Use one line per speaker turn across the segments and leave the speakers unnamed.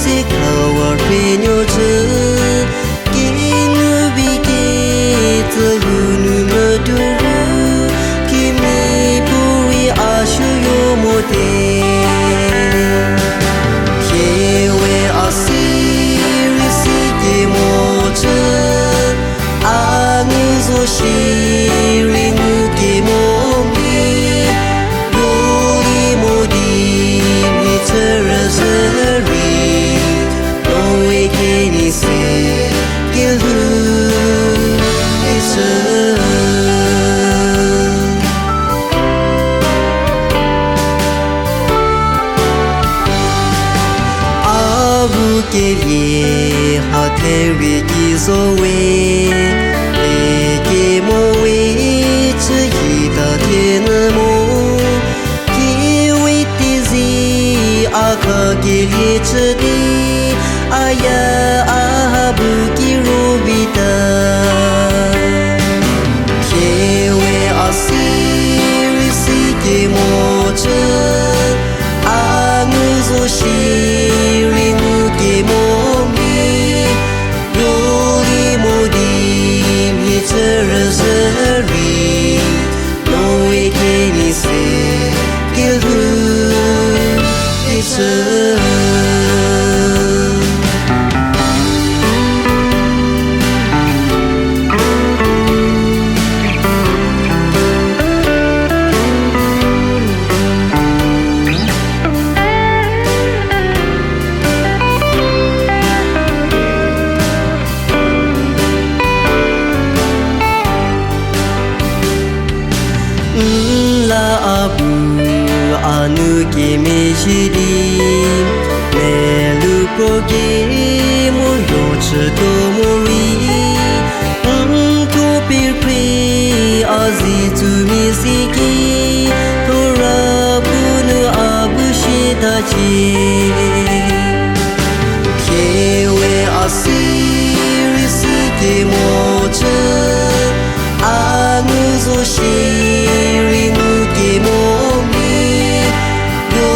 sẽ khảo về nhau chứ cái nu bị cái từ nu mơ du khi mi bui a shu yo mo te khi we a si ri si ke mo chứ a nu zo shi ri nu ke mo mi yo li mo di mi terrazari no we can see kill who is abu ke liye hateri ki zo we ke mo we chi yi da tian mo ki we ti zi a ka ke liye chi di aya abu ki rubita ke we asiri si ke mo che a nu zo shi ri nu ke mo mi yo li mo di mi terrazari no we can see kill who is la abu anu ke me shiri me lu pro ke mo yo che to mo ri to pir pri azi tu mi si ki to ra bu nu abu shi ta chi ke we asiri si ke mo che anu zo shi ri nu ke mo mi yo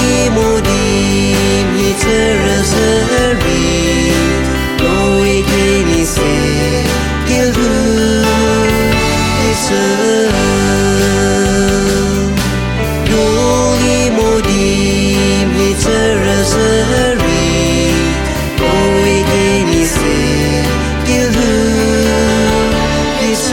li mo di mi terrazari no we can see kill who is yo li mo di mi terrazari no we can see kill who is